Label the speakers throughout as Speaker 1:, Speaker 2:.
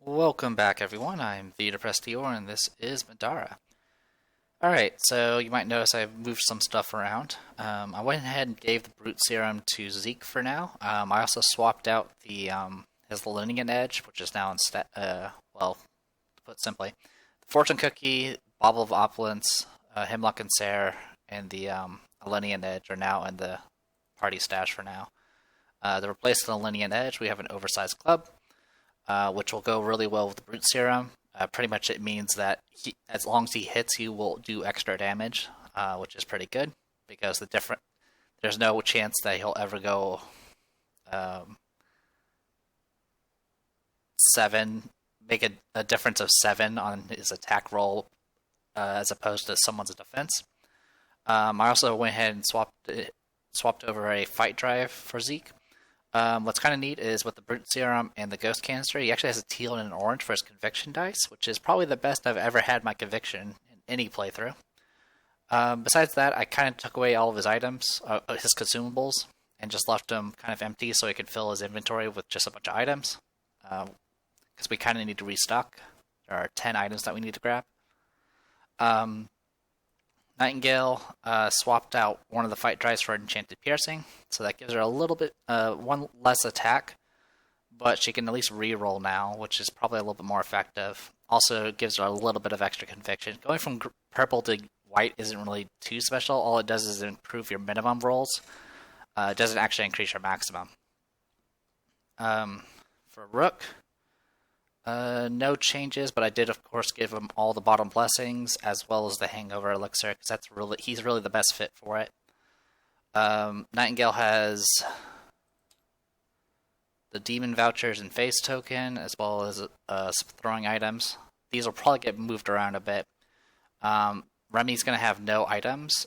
Speaker 1: Welcome back, everyone. I'm the Depressed Eeyore, and this is Middara. Alright, so you might notice I've moved some stuff around. I went ahead and gave the Brute Serum to Zeke for now. I also swapped out his Lineage Edge, which is now instead, well, to put simply, the Fortune Cookie, Bauble of Opulence, Hemlock and Sare, and the Lineage Edge are now in the party stash for now. To replace the Lineage Edge, we have an Oversized Club, which will go really well with the Brute Serum. Pretty much it means that as long as he hits, he will do extra damage, which is pretty good, because there's no chance that he'll ever go 7, make a difference of 7 on his attack roll, as opposed to someone's defense. I also went ahead and swapped over a Fight Drive for Zeke. What's kind of neat is with the Brute Serum and the Ghost Canister, he actually has a teal and an orange for his Conviction dice, which is probably the best I've ever had my Conviction in any playthrough. Besides that, I kind of took away all of his items, his consumables, and just left him kind of empty so he could fill his inventory with just a bunch of items. Because we kind of need to restock. There are 10 items that we need to grab. Nightingale swapped out one of the fight drives for Enchanted Piercing, so that gives her a little bit, one less attack, but she can at least reroll now, which is probably a little bit more effective. Also gives her a little bit of extra conviction. Going from purple to white isn't really too special. All it does is improve your minimum rolls. It doesn't actually increase your maximum. For Rook, no changes, but I did, of course, give him all the bottom blessings as well as the Hangover Elixir, because he's really the best fit for it. Nightingale has the Demon Vouchers and Face Token, as well as throwing items. These will probably get moved around a bit. Remy's going to have no items.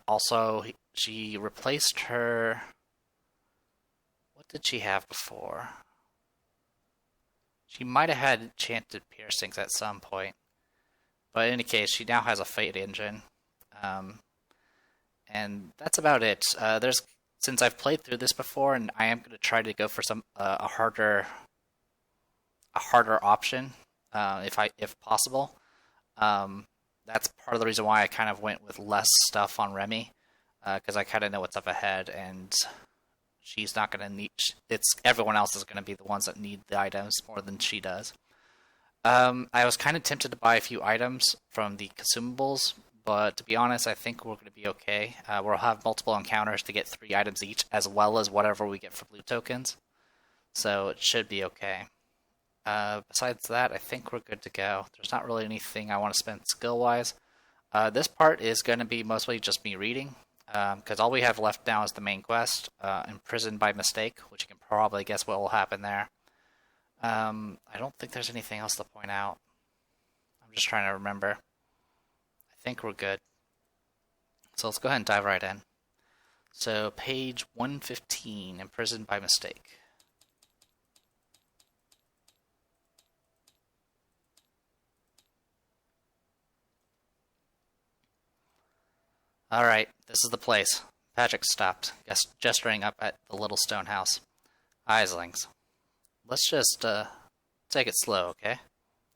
Speaker 1: Also, she replaced her... What did she have before? She might have had Enchanted Piercings at some point. But in any case, she now has a Fate Engine. And that's about it. Since I've played through this before, and I am going to try to go for a harder option, if possible. That's part of the reason why I kind of went with less stuff on Remy, because I kind of know what's up ahead, and she's not going to need... everyone else is going to be the ones that need the items more than she does. I was kind of tempted to buy a few items from the consumables, but to be honest, I think we're going to be okay. We'll have multiple encounters to get 3 items each, as well as whatever we get for blue tokens. So it should be okay. Besides that, I think we're good to go. There's not really anything I want to spend skill-wise. This part is going to be mostly just me reading, because all we have left now is the main quest, Imprisoned by Mistake, which you can probably guess what will happen there. I don't think there's anything else to point out. I'm just trying to remember. I think we're good. So let's go ahead and dive right in. So page 115, Imprisoned by Mistake. Alright, this is the place. Patrick stopped, gesturing up at the little stone house. Islings. Let's just, take it slow, okay?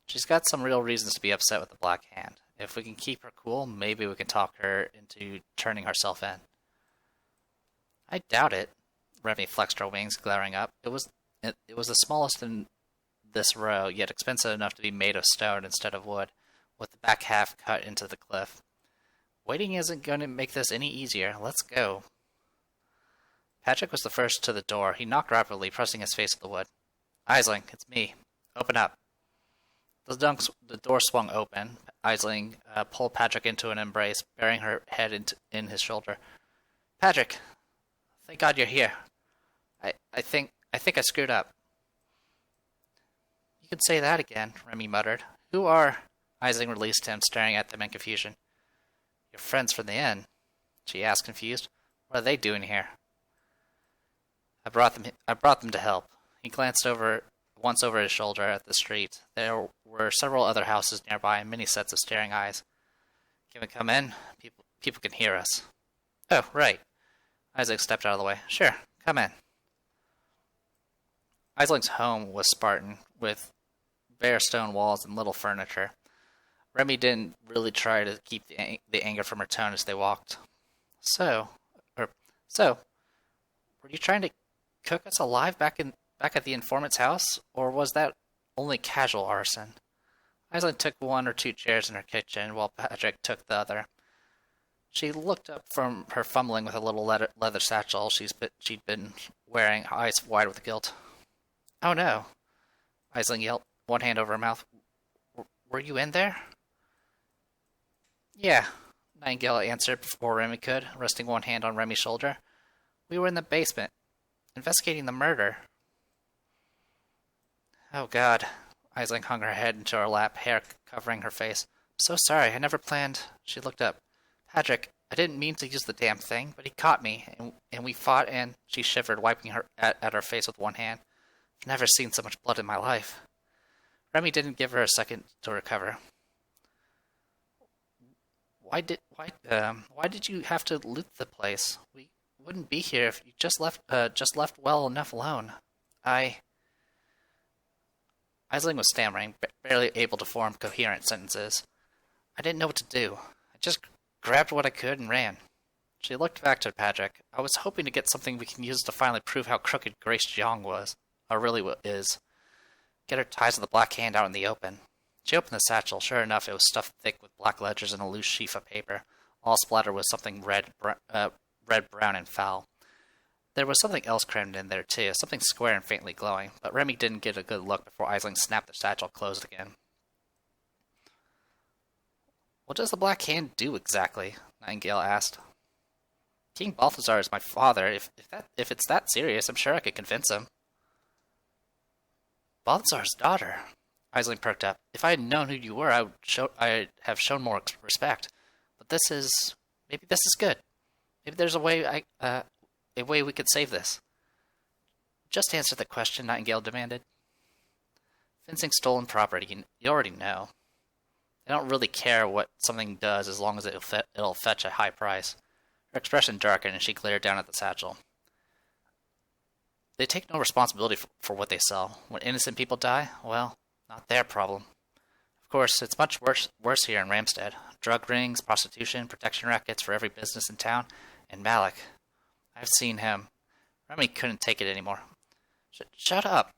Speaker 1: She's got some real reasons to be upset with the Black Hand. If we can keep her cool, maybe we can talk her into turning herself in. I doubt it. Remy flexed her wings, glaring up. It was the smallest in this row, yet expensive enough to be made of stone instead of wood, with the back half cut into the cliff. Waiting isn't going to make this any easier. Let's go. Patrick was the first to the door. He knocked rapidly, pressing his face to the wood. Aisling, it's me. Open up. The door swung open. Aisling pulled Patrick into an embrace, burying her head in his shoulder. Patrick, thank God you're here. I think I screwed up. You can say that again, Remy muttered. Who are... Aisling released him, staring at them in confusion. Your friends from the inn, she asked, confused. What are they doing here? I brought them to help. He glanced once over his shoulder at the street. There were several other houses nearby and many sets of staring eyes. Can we come in? People can hear us. Oh, right. Isaac stepped out of the way. Sure, come in. Isling's home was Spartan, with bare stone walls and little furniture. Remy didn't really try to keep the anger from her tone as they walked. So, so, were you trying to cook us alive back at the informant's house, or was that only casual arson? Aislinn took one or two chairs in her kitchen, while Patrick took the other. She looked up from her fumbling with a little leather satchel she'd been wearing, eyes wide with guilt. "Oh no," Aislinn yelped, one hand over her mouth. "Were you in there?" "Yeah," Nightingale answered before Remy could, resting one hand on Remy's shoulder. "We were in the basement, investigating the murder." "Oh God." Aislinn hung her head into her lap, hair covering her face. "I'm so sorry, I never planned." She looked up. "Patrick, I didn't mean to use the damn thing, but he caught me, and we fought, and..." She shivered, wiping at her face with one hand. "I've never seen so much blood in my life." Remy didn't give her a second to recover. Why did you have to loot the place? We wouldn't be here if you just left well enough alone." Aislinn was stammering, barely able to form coherent sentences. "I didn't know what to do. I just grabbed what I could and ran." She looked back to Patrick. "I was hoping to get something we can use to finally prove how crooked Grace Jiang was, or really is. Get her ties of the Black Hand out in the open." She opened the satchel. Sure enough, it was stuffed thick with black ledgers and a loose sheaf of paper, all splattered with something red, brown, and foul. There was something else crammed in there, too, something square and faintly glowing, but Remy didn't get a good look before Aislinn snapped the satchel closed again. "What does the Black Hand do exactly?" Nightingale asked. "King Balthazar is my father. If it's that serious, I'm sure I could convince him." "Balthazar's daughter?" Aislinn perked up. "If I had known who you were, I'd have shown more respect. But maybe this is good. Maybe there's a way we could save this." "Just answer the question," Nightingale demanded. "Fencing stolen property, you already know. They don't really care what something does as long as it'll fetch a high price." Her expression darkened and she glared down at the satchel. "They take no responsibility for what they sell. When innocent people die, well, not their problem. Of course, it's much worse here in Ramstead. Drug rings, prostitution, protection rackets for every business in town, and Malik. I've seen him." Remy couldn't take it anymore. Shut up.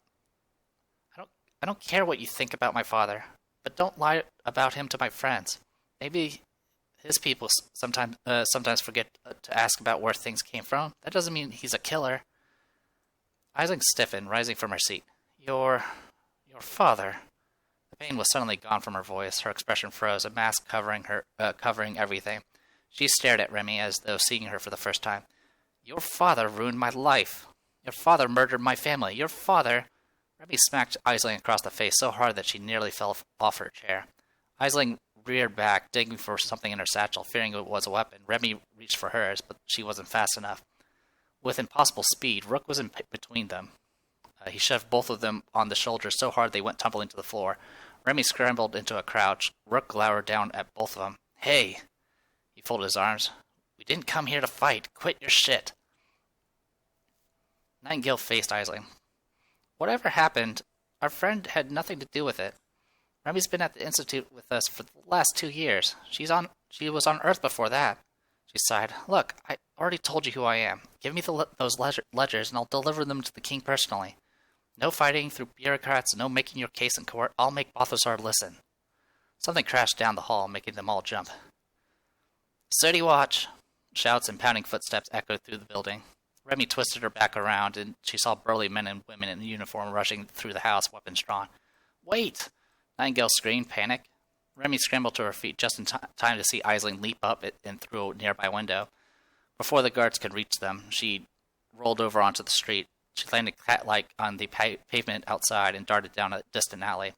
Speaker 1: I don't care what you think about my father, but don't lie about him to my friends. Maybe his people sometimes forget to ask about where things came from. That doesn't mean he's a killer." Aislinn stiffened, rising from her seat. Your father." The pain was suddenly gone from her voice. Her expression froze, a mask covering everything. She stared at Remy as though seeing her for the first time. "Your father ruined my life. Your father murdered my family. Your father..." Remy smacked Aislinn across the face so hard that she nearly fell off her chair. Aislinn reared back, digging for something in her satchel, fearing it was a weapon. Remy reached for hers, but she wasn't fast enough. With impossible speed, Rook was in between them. He shoved both of them on the shoulders so hard they went tumbling to the floor. Remy scrambled into a crouch. Rook glowered down at both of them. "Hey!" He folded his arms. "We didn't come here to fight. Quit your shit." Nightingale faced Aislinn. "Whatever happened, our friend had nothing to do with it. Remy's been at the Institute with us for the last 2 years. She was on Earth before that." She sighed. "Look, I already told you who I am. Give me those ledgers and I'll deliver them to the king personally. No fighting through bureaucrats, no making your case in court. I'll make Balthazar listen." Something crashed down the hall, making them all jump. "City watch!" Shouts and pounding footsteps echoed through the building. Remy twisted her back around, and she saw burly men and women in uniform rushing through the house, weapons drawn. "Wait!" Nightingale screamed, panic. Remy scrambled to her feet just in time to see Aislinn leap up and through a nearby window. Before the guards could reach them, she rolled over onto the street. She landed cat-like on the pavement outside and darted down a distant alley.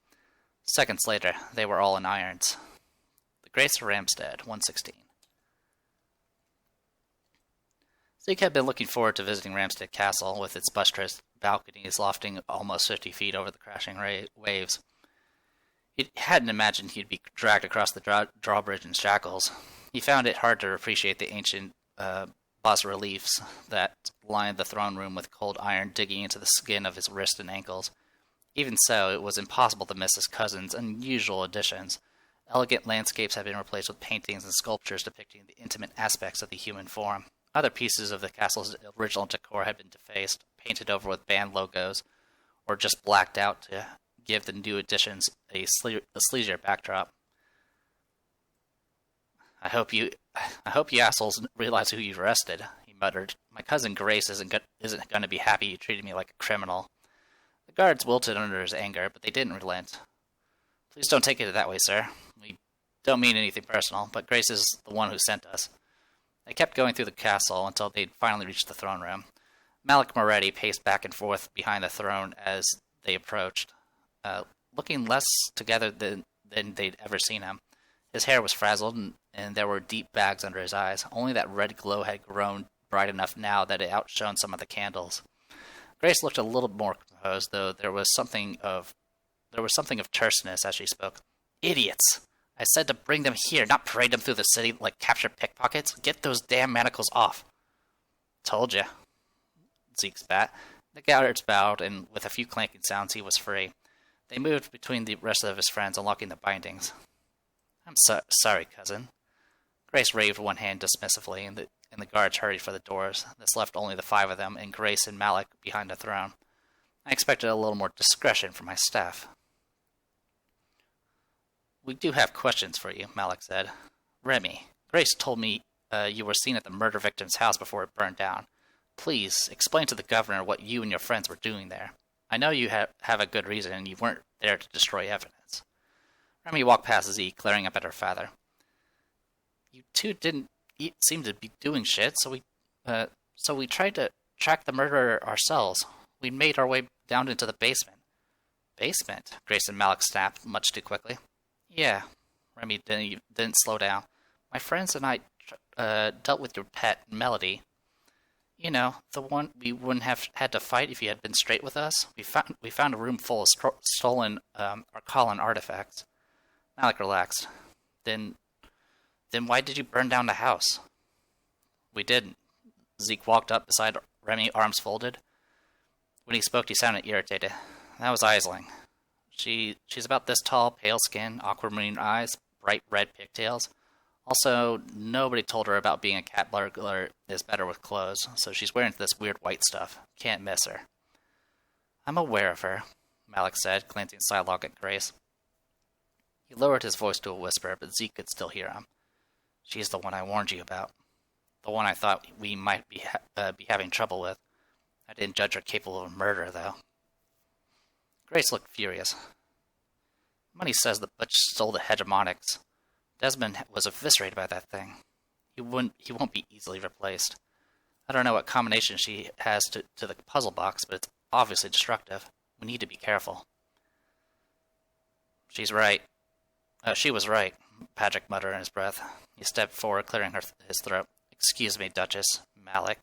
Speaker 1: Seconds later, they were all in irons. The Grace of Ramstead, 116. Zeke had been looking forward to visiting Ramstead Castle, with its buttressed balconies lofting almost 50 feet over the crashing waves. He hadn't imagined he'd be dragged across the drawbridge in shackles. He found it hard to appreciate the ancient bas-reliefs that lined the throne room with cold iron digging into the skin of his wrists and ankles. Even so, it was impossible to miss his cousin's unusual additions. Elegant landscapes had been replaced with paintings and sculptures depicting the intimate aspects of the human form. Other pieces of the castle's original decor had been defaced, painted over with band logos, or just blacked out to give the new additions a sleazier backdrop. I hope you assholes realize who you've arrested," he muttered. "My cousin Grace isn't going to be happy you treated me like a criminal." The guards wilted under his anger, but they didn't relent. "Please don't take it that way, sir. We don't mean anything personal, but Grace is the one who sent us." They kept going through the castle until they'd finally reached the throne room. Malik Moretti paced back and forth behind the throne as they approached, looking less together than they'd ever seen him. His hair was frazzled, and there were deep bags under his eyes. Only that red glow had grown bright enough now that it outshone some of the candles. Grace looked a little more composed, though there was something of terseness as she spoke. "Idiots! I said to bring them here, not parade them through the city like captured pickpockets. Get those damn manacles off." "Told ya," Zeke spat. The guards bowed, and with a few clanking sounds, he was free. They moved between the rest of his friends, unlocking the bindings. "I'm sorry, cousin." Grace waved one hand dismissively, and the guards hurried for the doors. This left only the five of them, and Grace and Malik behind the throne. I expected a little more discretion from my staff. "We do have questions for you," Malik said. "Remy, Grace told me you were seen at the murder victim's house before it burned down. Please, explain to the governor what you and your friends were doing there. I know you have a good reason, and you weren't there to destroy evidence." Remy walked past Zeke, glaring up at her father. "You two didn't seem to be doing shit, so we tried to track the murderer ourselves. We made our way down into the basement." "Basement?" Grace and Malik snapped, much too quickly. "Yeah." Remy didn't slow down. "My friends and I dealt with your pet, Melody. You know, the one we wouldn't have had to fight if you had been straight with us. We found a room full of stolen Arcalan artifacts." Malik relaxed. Then why did you burn down the house?" "We didn't." Zeke walked up beside Remy, arms folded. When he spoke, he sounded irritated. "That was Aisling. She's about this tall, pale skin, aquamarine eyes, bright red pigtails. Also, nobody told her about being a cat burglar is better with clothes, so she's wearing this weird white stuff. Can't miss her." "I'm aware of her," Malik said, glancing sidelong at Grace. He lowered his voice to a whisper, but Zeke could still hear him. "She's the one I warned you about. The one I thought we might be having trouble with. I didn't judge her capable of murder, though." Grace looked furious. "Money says that Butch stole the hegemonics. Desmond was eviscerated by that thing. He won't be easily replaced. I don't know what combination she has to the puzzle box, but it's obviously destructive. We need to be careful." "She's right. She was right," Patrick muttered in his breath. He stepped forward, clearing his throat. "Excuse me, Duchess, Malik."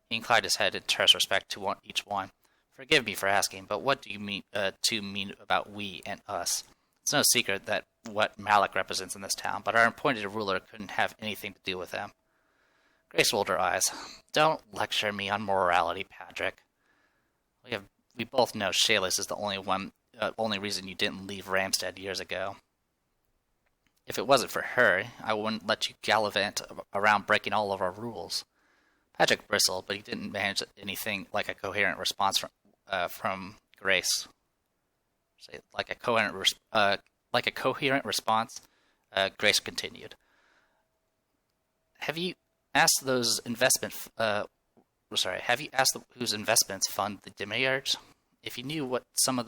Speaker 1: He inclined his head in terse respect to each one. "Forgive me for asking, but what do you mean about we and us? It's no secret that what Malik represents in this town, but our appointed ruler couldn't have anything to do with him." Grace rolled her eyes. "Don't lecture me on morality, Patrick. We both know Shayless is the only reason you didn't leave Ramstead years ago. If it wasn't for her, I wouldn't let you gallivant around breaking all of our rules." Patrick bristled, but he didn't manage anything like a coherent response from Grace. Like a coherent response, Grace continued. "Have you asked whose investments fund the demiurge? If you knew what some of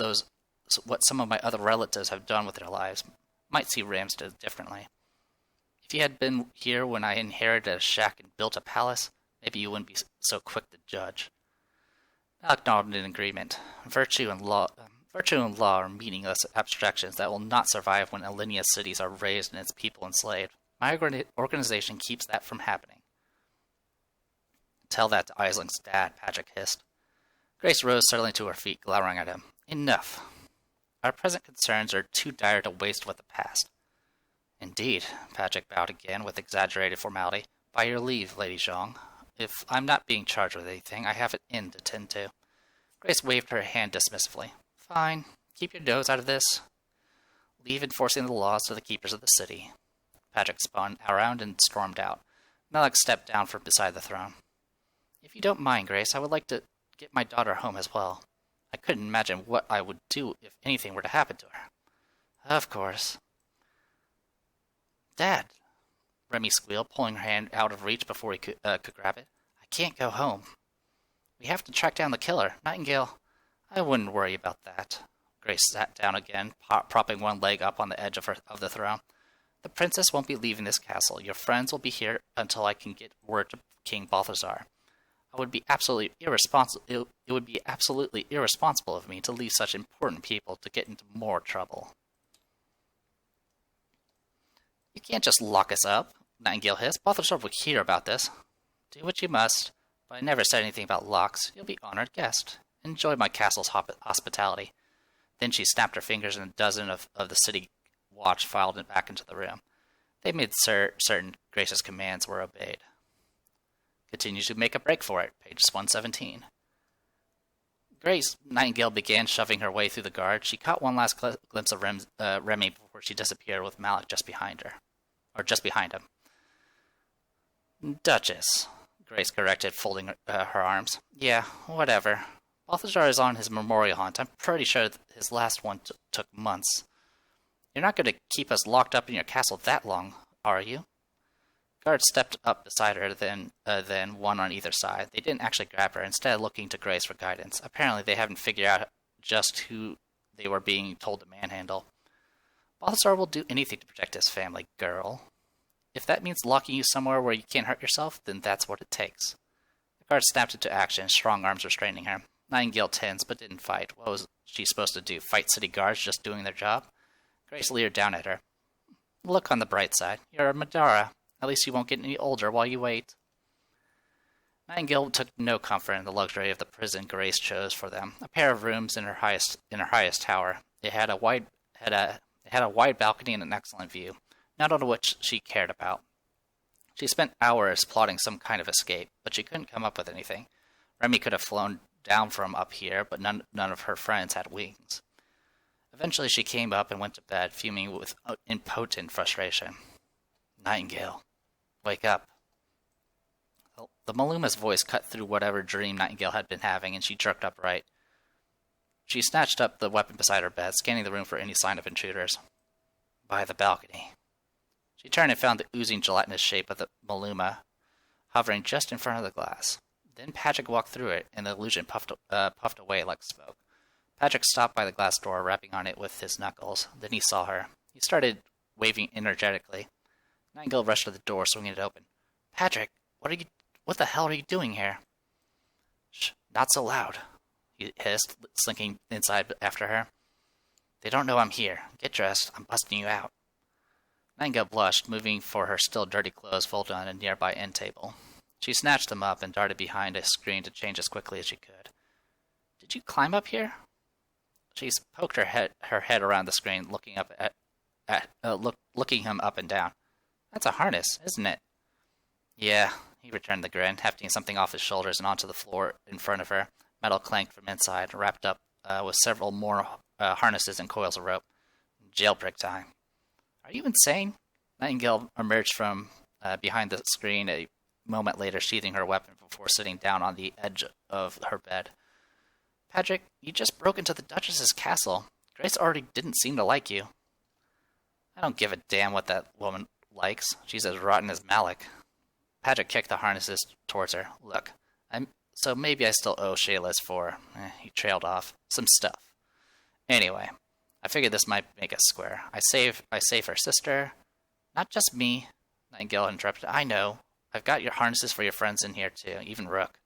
Speaker 1: my other relatives have done with their lives, might see Ramstead differently. If you had been here when I inherited a shack and built a palace, maybe you wouldn't be so quick to judge." Alec nodded in agreement. Virtue and law are meaningless abstractions that will not survive when Alinia's cities are razed and its people enslaved. My organization keeps that from happening. "Tell that to Isling's dad," Patrick hissed. Grace rose suddenly to her feet, glowering at him. "Enough. Our present concerns are too dire to waste with the past." "Indeed," Patrick bowed again with exaggerated formality. "By your leave, Lady Zhang. If I'm not being charged with anything, I have an inn to tend to." Grace waved her hand dismissively. "Fine. keep your nose out of this. Leave enforcing the laws to the keepers of the city. Patrick spun around and stormed out. Malik stepped down from beside the throne. If you don't mind, Grace, I would like to get my daughter home as well. I couldn't imagine what I would do if anything were to happen to her. Of course. Dad, Remy squealed, pulling her hand out of reach before he could grab it. I can't go home. We have to track down the killer. Nightingale, I wouldn't worry about that. Grace sat down again, propping one leg up on the edge of the throne. The princess won't be leaving this castle. Your friends will be here until I can get word to King Balthazar. It would be absolutely irresponsible of me to leave such important people to get into more trouble. You can't just lock us up, Nightingale hissed. Balthazar will hear about this. Do what you must, but I never said anything about locks. You'll be honored guest. Enjoy my castle's hospitality. Then she snapped her fingers and a dozen of the city watch filed back into the room. They made certain Grace's commands were obeyed. Continue to make a break for it, page 117. Grace, Nightingale began shoving her way through the guard. She caught one last glimpse of Remy before she disappeared with Malik just behind her. Or just behind him. Duchess, Grace corrected, folding her arms. Yeah, whatever. Balthazar is on his memorial hunt. I'm pretty sure his last one took months. You're not going to keep us locked up in your castle that long, are you? Guards stepped up beside her, then one on either side. They didn't actually grab her, instead looking to Grace for guidance. Apparently they haven't figured out just who they were being told to manhandle. Balthazar will do anything to protect his family, girl. If that means locking you somewhere where you can't hurt yourself, then that's what it takes. The guard snapped into action, strong arms restraining her. Nightingale tensed, but didn't fight. What was she supposed to do, fight city guards just doing their job? Grace leered down at her. Look on the bright side. You're a Middara. At least you won't get any older while you wait. Nightingale took no comfort in the luxury of the prison Grace chose for them, a pair of rooms in her highest tower. It had a wide balcony and an excellent view, none of which she cared about. She spent hours plotting some kind of escape, but she couldn't come up with anything. Remy could have flown down from up here, but none of her friends had wings. Eventually she came up and went to bed, fuming with impotent frustration. Nightingale, wake up. The Maluma's voice cut through whatever dream Nightingale had been having, and she jerked upright. She snatched up the weapon beside her bed, scanning the room for any sign of intruders. By the balcony. She turned and found the oozing gelatinous shape of the Maluma hovering just in front of the glass. Then Patrick walked through it, and the illusion puffed away like smoke. Patrick stopped by the glass door, rapping on it with his knuckles. Then he saw her. He started waving energetically. Nightingale rushed to the door, swinging it open. Patrick, what the hell are you doing here? Shh, not so loud, he hissed, slinking inside after her. They don't know I'm here. Get dressed. I'm busting you out. Nightingale blushed, moving for her still dirty clothes folded on a nearby end table. She snatched them up and darted behind a screen to change as quickly as she could. Did you climb up here? She poked her head around the screen, looking him up and down. That's a harness, isn't it? Yeah, he returned the grin, hefting something off his shoulders and onto the floor in front of her. Metal clanked from inside, wrapped up with several more harnesses and coils of rope. Jailbreak time. Are you insane? Nightingale emerged from behind the screen a moment later, sheathing her weapon before sitting down on the edge of her bed. Patrick, you just broke into the Duchess's castle. Grace already didn't seem to like you. I don't give a damn what that woman likes. She's as rotten as Malik. Patrick kicked the harnesses towards her. Look, so maybe I still owe Shayla's for, he trailed off, some stuff. Anyway, I figured this might make us square. I save her sister. Not just me, Nightingale interrupted. I know. I've got your harnesses for your friends in here too, even Rook.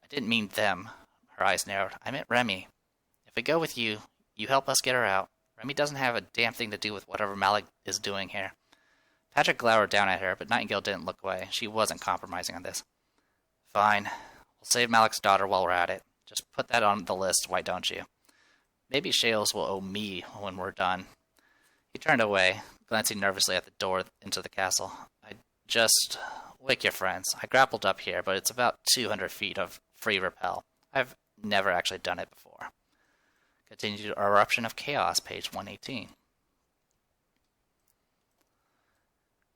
Speaker 1: I didn't mean them. Her eyes narrowed. I meant Remy. If we go with you, you help us get her out. Remy doesn't have a damn thing to do with whatever Malik is doing here. Patrick glowered down at her, but Nightingale didn't look away. She wasn't compromising on this. Fine. We'll save Malik's daughter while we're at it. Just put that on the list, why don't you? Maybe Shales will owe me when we're done. He turned away, glancing nervously at the door into the castle. Just wake your friends. I grappled up here, but it's about 200 feet of free rappel. I've never actually done it before. Continued eruption of chaos, page 118.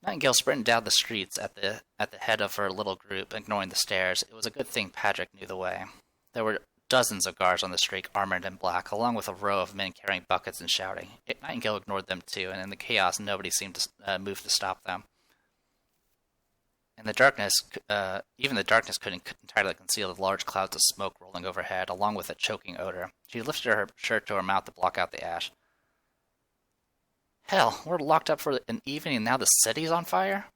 Speaker 1: Nightingale sprinted down the streets at the head of her little group, ignoring the stairs. It was a good thing Patrick knew the way. There were dozens of guards on the street, armored in black, along with a row of men carrying buckets and shouting. Nightingale ignored them too, and in the chaos, nobody seemed to move to stop them. In the darkness, even the darkness couldn't entirely conceal the large clouds of smoke rolling overhead, along with a choking odor. She lifted her shirt to her mouth to block out the ash. Hell, we're locked up for an evening and now the city's on fire?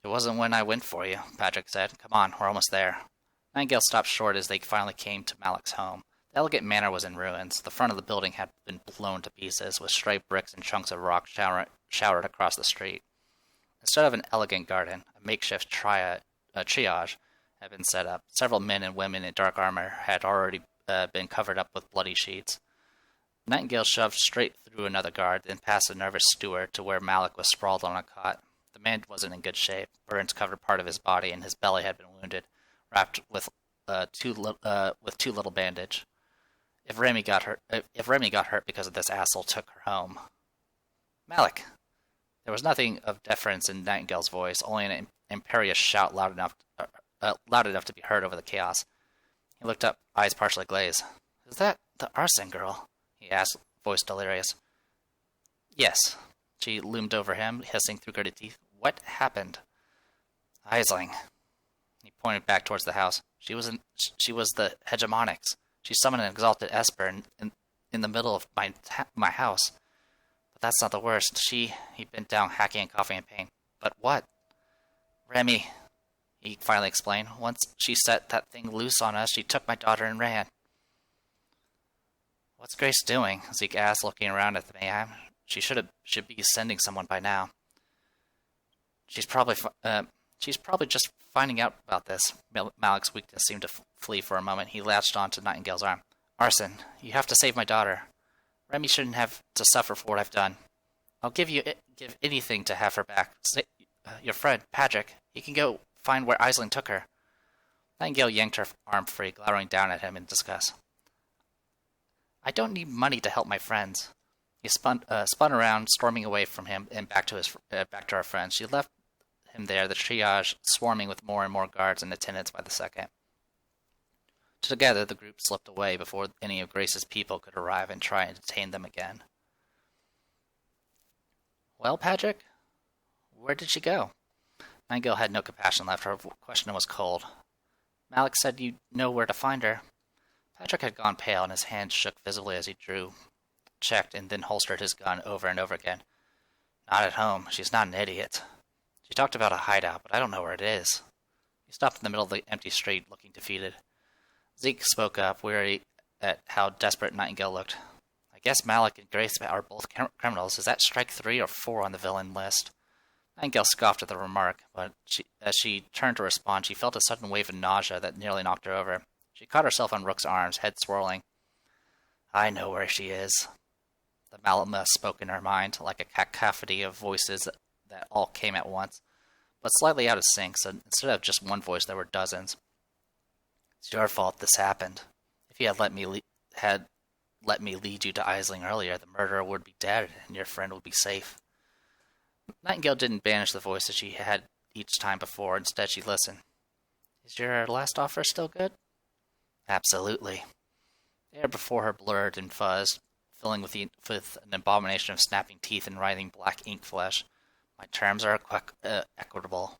Speaker 1: It wasn't when I went for you, Patrick said. Come on, we're almost there. Nightingale stopped short as they finally came to Malik's home. The elegant manor was in ruins. The front of the building had been blown to pieces, with striped bricks and chunks of rock showered across the street. Instead of an elegant garden, a makeshift triage had been set up. Several men and women in dark armor had already been covered up with bloody sheets. Nightingale shoved straight through another guard, then past a nervous steward to where Malik was sprawled on a cot. The man wasn't in good shape. Burns covered part of his body, and his belly had been wounded, wrapped with too little bandage. If Remy got hurt because of this, asshole took her home. Malik! There was nothing of deference in Nightingale's voice, only an imperious shout loud enough to be heard over the chaos. He looked up, eyes partially glazed. Is that the arson girl? He asked, voice delirious. Yes. She loomed over him, hissing through gritted teeth. What happened? Aisling. He pointed back towards the house. She was the hegemonics. She summoned an exalted Esper in the middle of my house. But that's not the worst. He bent down, hacking and coughing in pain. But what? Remy, he finally explained. Once she set that thing loose on us, she took my daughter and ran. What's Grace doing? Zeke asked, looking around at the mayhem. She should be sending someone by now. She's probably just finding out about this. Malik's weakness seemed to flee for a moment. He latched onto Nightingale's arm. Arson, you have to save my daughter. Remy shouldn't have to suffer for what I've done. I'll give anything to have her back. Your friend, Patrick, he can go find where Aisling took her. Nightingale yanked her arm free, glowering down at him in disgust. I don't need money to help my friends. He spun around, storming away from him and back to our friends. She left him there, the triage swarming with more and more guards and attendants by the second. Together, the group slipped away before any of Grace's people could arrive and try and detain them again. Well, Patrick, where did she go? Nightingale had no compassion left. Her question was cold. Malik said you know where to find her. Patrick had gone pale, and his hands shook visibly as he checked, and then holstered his gun over and over again. Not at home. She's not an idiot. She talked about a hideout, but I don't know where it is. He stopped in the middle of the empty street, looking defeated. Zeke spoke up, weary at how desperate Nightingale looked. I guess Malik and Grace are both criminals. Is that strike 3 or 4 on the villain list? Nightingale scoffed at the remark, but as she turned to respond, she felt a sudden wave of nausea that nearly knocked her over. She caught herself on Rook's arms, head swirling. I know where she is. The Malamute spoke in her mind, like a cacophony of voices that all came at once, but slightly out of sync, so instead of just one voice, there were dozens. It's your fault this happened. If you had let me lead you to Aisling earlier, the murderer would be dead, and your friend would be safe. Nightingale didn't banish the voice as she had each time before. Instead, she listened. Is your last offer still good? Absolutely. The air before her blurred and fuzzed, filling with an abomination of snapping teeth and writhing black ink flesh. My terms are equitable.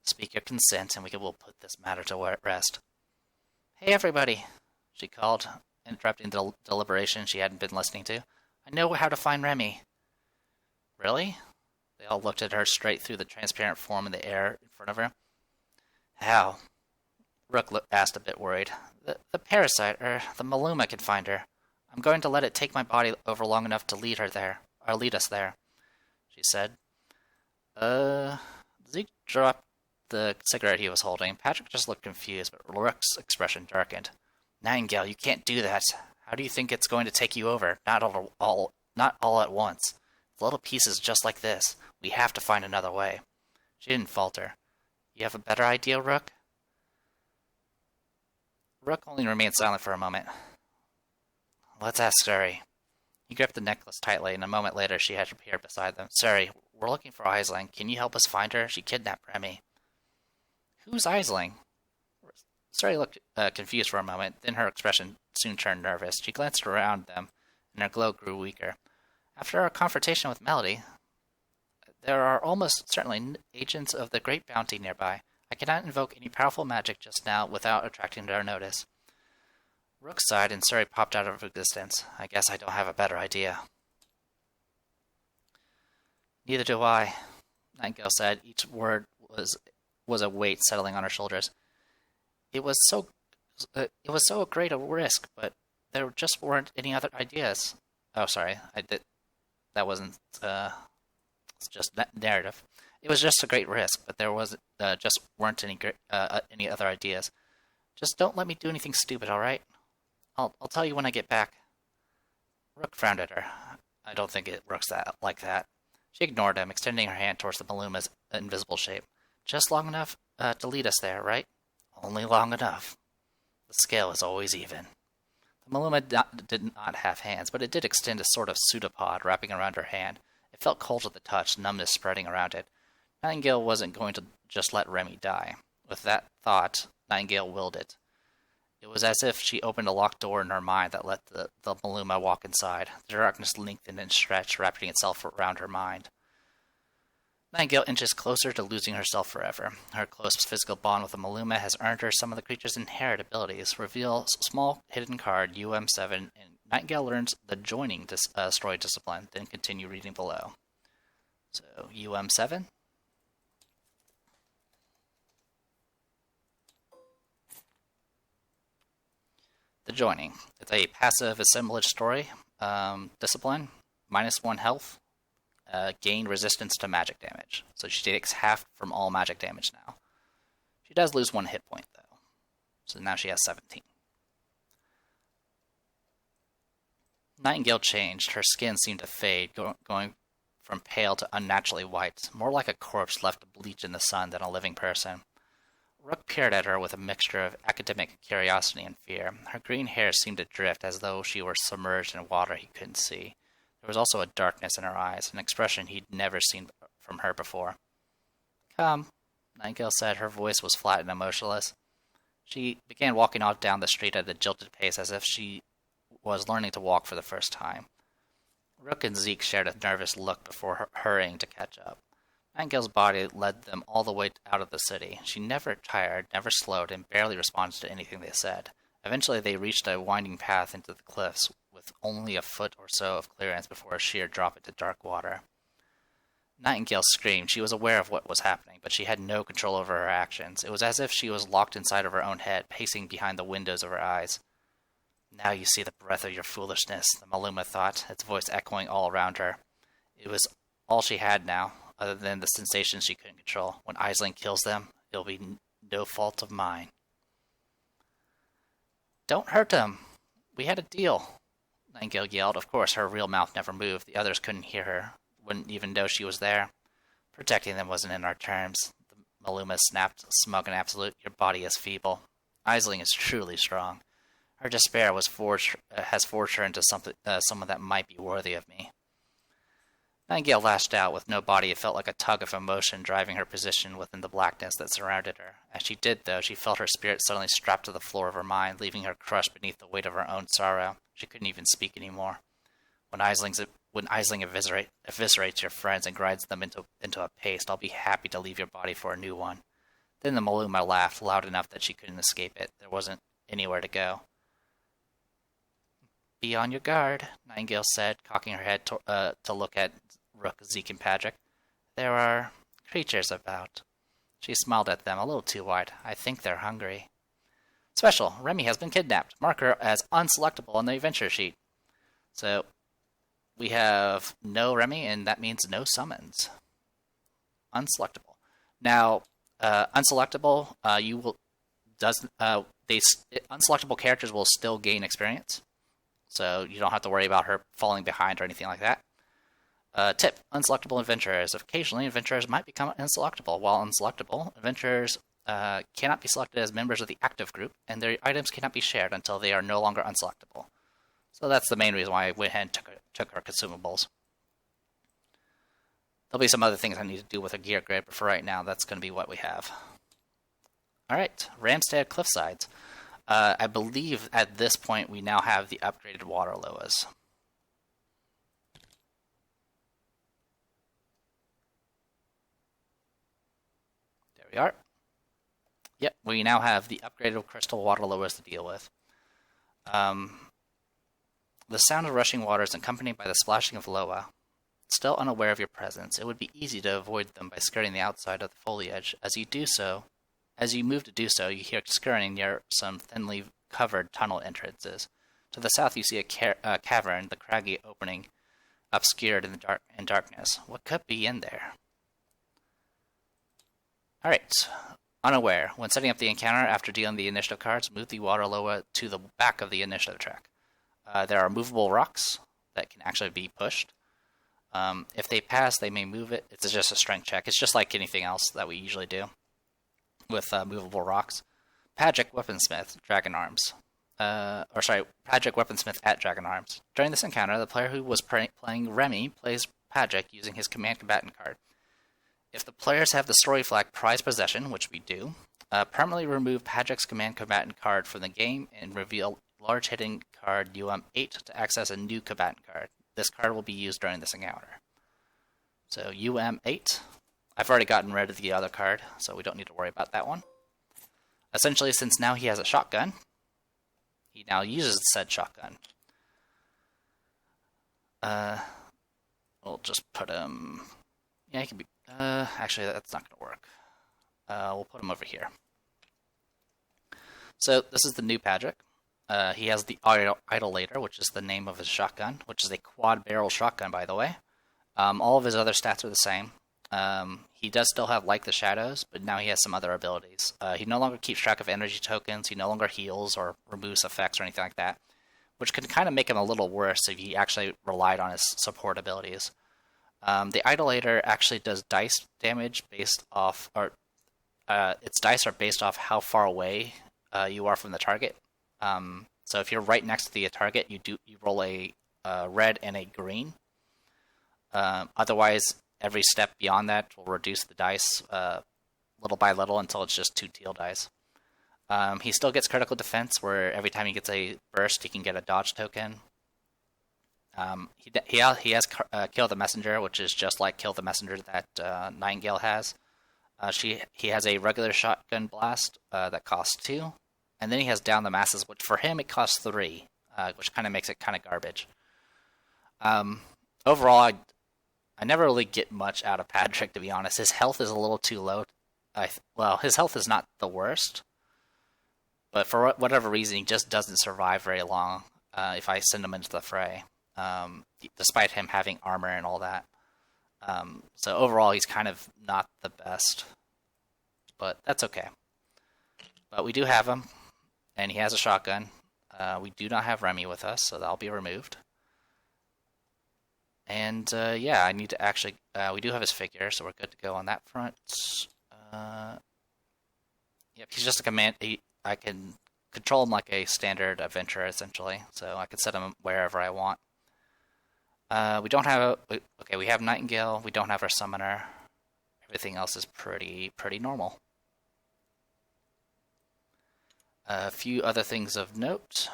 Speaker 1: Speak your consent, and we will put this matter to rest. Hey, everybody, she called, interrupting the deliberation she hadn't been listening to. I know how to find Remy. Really? They all looked at her straight through the transparent form in the air in front of her. How? Rook asked, a bit worried. The parasite, or the Maluma, can find her. I'm going to let it take my body over long enough to lead us there, she said. Zeke dropped the cigarette he was holding. Patrick just looked confused, but Rook's expression darkened. Nightingale, you can't do that. How do you think it's going to take you over? Not all at once. Little pieces just like this. We have to find another way. She didn't falter. You have a better idea, Rook? Rook only remained silent for a moment. Let's ask Suri. He gripped the necklace tightly, and a moment later she had appeared beside them. Suri, we're looking for Aisling. Can you help us find her? She kidnapped Remy. Who's Aisling? Suri looked confused for a moment, then her expression soon turned nervous. She glanced around them, and her glow grew weaker. After our confrontation with Melody, there are almost certainly agents of the Great Bounty nearby. I cannot invoke any powerful magic just now without attracting their notice. Rook sighed, and Suri popped out of existence. I guess I don't have a better idea. Neither do I, Nightingale said. Each word was a weight settling on her shoulders. It was so great a risk, but there just weren't any other ideas. Oh, sorry, that wasn't it's just narrative. It was just a great risk, but there was just weren't any other ideas. Just don't let me do anything stupid, all right? I'll tell you when I get back. Rook frowned at her. I don't think it works like that. She ignored him, extending her hand towards the Maluma's invisible shape. Just long enough to lead us there, right? Only long enough. The scale is always even. The Maluma did not have hands, but it did extend a sort of pseudopod wrapping around her hand. It felt cold at the touch, numbness spreading around it. Nightingale wasn't going to just let Remy die. With that thought, Nightingale willed it. It was as if she opened a locked door in her mind that let the Maluma walk inside. The darkness lengthened and stretched, wrapping itself around her mind. Nightingale inches closer to losing herself forever. Her close physical bond with the Maluma has earned her some of the creature's inherent abilities. Reveal small hidden card UM7, and Nightingale learns the joining asteroid discipline, then continue reading below. So, UM7. The joining. It's a passive assemblage story. Discipline, -1 health. Gain resistance to magic damage. So she takes half from all magic damage now. She does lose 1 hit point, though. So now she has 17. Nightingale changed. Her skin seemed to fade, going from pale to unnaturally white, more like a corpse left to bleach in the sun than a living person. Rook peered at her with a mixture of academic curiosity and fear. Her green hair seemed to drift as though she were submerged in water he couldn't see. There was also a darkness in her eyes, an expression he'd never seen from her before. Come, Nightingale said. Her voice was flat and emotionless. She began walking off down the street at a jilted pace as if she was learning to walk for the first time. Rook and Zeke shared a nervous look before hurrying to catch up. Nightingale's body led them all the way out of the city. She never tired, never slowed, and barely responded to anything they said. Eventually they reached a winding path into the cliffs, with only a foot or so of clearance before a sheer drop into dark water. Nightingale screamed. She was aware of what was happening, but she had no control over her actions. It was as if she was locked inside of her own head, pacing behind the windows of her eyes. Now you see the breadth of your foolishness, the Maluma thought, its voice echoing all around her. It was all she had now, other than the sensations she couldn't control. When Aisling kills them, it'll be no fault of mine. Don't hurt them. We had a deal, Nightingale yelled. Of course, her real mouth never moved. The others couldn't hear her, wouldn't even know she was there. Protecting them wasn't in our terms. The Maluma snapped, smug and absolute. Your body is feeble. Aisling is truly strong. Her despair has forged her into someone that might be worthy of me. Nightingale lashed out. With no body, it felt like a tug of emotion driving her position within the blackness that surrounded her. As she did, though, she felt her spirit suddenly strapped to the floor of her mind, leaving her crushed beneath the weight of her own sorrow. She couldn't even speak anymore. When Aisling eviscerates your friends and grinds them into a paste, I'll be happy to leave your body for a new one. Then the Maluma laughed, loud enough that she couldn't escape it. There wasn't anywhere to go. Be on your guard, Nightingale said, cocking her head to look at Rook, Zeke, and Patrick. There are creatures about. She smiled at them, a little too wide. I think they're hungry. Special. Remy has been kidnapped. Mark her as unselectable on the adventure sheet. So, we have no Remy, and that means no summons. Unselectable. Now, unselectable, unselectable characters will still gain experience. So you don't have to worry about her falling behind or anything like that. Tip, unselectable adventurers. Occasionally, adventurers might become unselectable. While unselectable, adventurers cannot be selected as members of the active group, and their items cannot be shared until they are no longer unselectable. So that's the main reason why I went ahead and took our consumables. There'll be some other things I need to do with a gear grid, but for right now, that's going to be what we have. Alright, Ramstead Cliffsides. I believe at this point we now have the upgraded water loas. There we are. Yep, we now have the upgraded crystal water loas to deal with. The sound of rushing water is accompanied by the splashing of loa. Still unaware of your presence, it would be easy to avoid them by skirting the outside of the foliage. As you move to do so, you hear skirting near some thinly covered tunnel entrances. To the south, you see a cavern, the craggy opening obscured in darkness. What could be in there? Alright. Unaware. When setting up the encounter after dealing the initiative cards, move the water loa to the back of the initiative track. There are movable rocks that can actually be pushed. If they pass, they may move it. It's just a strength check. It's just like anything else that we usually do with movable rocks. Pagic Weaponsmith, Dragon Arms. Pagic Weaponsmith at Dragon Arms. During this encounter, the player who was playing Remy plays Pagic using his command combatant card. If the players have the story flag Prize Possession, which we do, permanently remove Pagic's command combatant card from the game and reveal large hitting card UM8 to access a new combatant card. This card will be used during this encounter. So UM8. I've already gotten rid of the other card, so we don't need to worry about that one. Essentially, since now he has a shotgun, he now uses said shotgun. We'll just put him... Yeah, he can be... actually, that's not going to work. We'll put him over here. So, this is the new Pagic. He has the Idolator, which is the name of his shotgun, which is a quad-barrel shotgun, by the way. All of his other stats are the same. He does still have Like the Shadows, but now he has some other abilities. He no longer keeps track of energy tokens, he no longer heals or removes effects or anything like that, which can kind of make him a little worse if he actually relied on his support abilities. The Idolator actually does dice damage based off, its dice are based off how far away you are from the target. So if you're right next to the target, you roll a red and a green. Otherwise, every step beyond that will reduce the dice little by little until it's just 2 teal dice. He still gets critical defense, where every time he gets a burst, he can get a dodge token. He has Kill the Messenger, which is just like Kill the Messenger that Nightingale has. He has a regular shotgun blast that costs 2. And then he has Down the Masses, which for him it costs 3, which kind of makes it kind of garbage. Overall, I never really get much out of Patrick, to be honest. His health is a little too low. Well, his health is not the worst, but for whatever reason, he just doesn't survive very long if I send him into the fray, despite him having armor and all that. So overall, he's kind of not the best, but that's okay. But we do have him, and he has a shotgun. We do not have Remy with us, so that'll be removed. And yeah, I need to actually... we do have his figure, so we're good to go on that front. Yep, he's just a command... I can control him like a standard adventurer, essentially. So I can set him wherever I want. We don't have... Okay, we have Nightingale. We don't have our Summoner. Everything else is pretty normal. A few other things of note.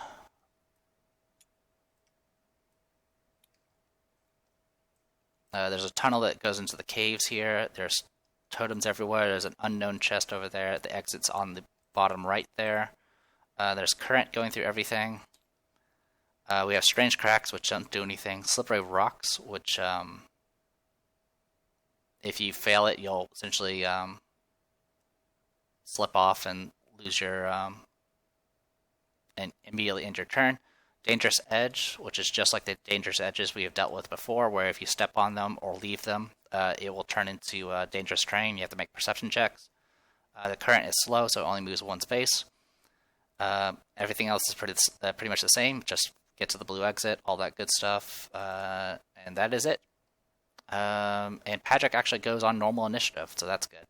Speaker 1: There's a tunnel that goes into the caves here. There's totems everywhere. There's an unknown chest over there. The exit's on the bottom right there. There's current going through everything. We have strange cracks, which don't do anything. Slippery rocks, which if you fail it, you'll essentially slip off and lose your and immediately end your turn. Dangerous Edge, which is just like the dangerous edges we have dealt with before, where if you step on them or leave them, it will turn into dangerous terrain. You have to make perception checks. The current is slow, so it only moves 1 space. Everything else is pretty much the same. Just get to the blue exit, all that good stuff, and that is it. And Patrick actually goes on normal initiative, so that's good.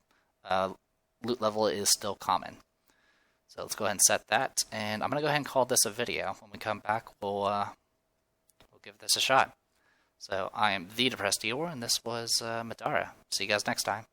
Speaker 1: Loot level is still common. So let's go ahead and set that, and I'm going to go ahead and call this a video. When we come back, we'll give this a shot. So I am the Depressed Eeyore, and this was Middara. See you guys next time.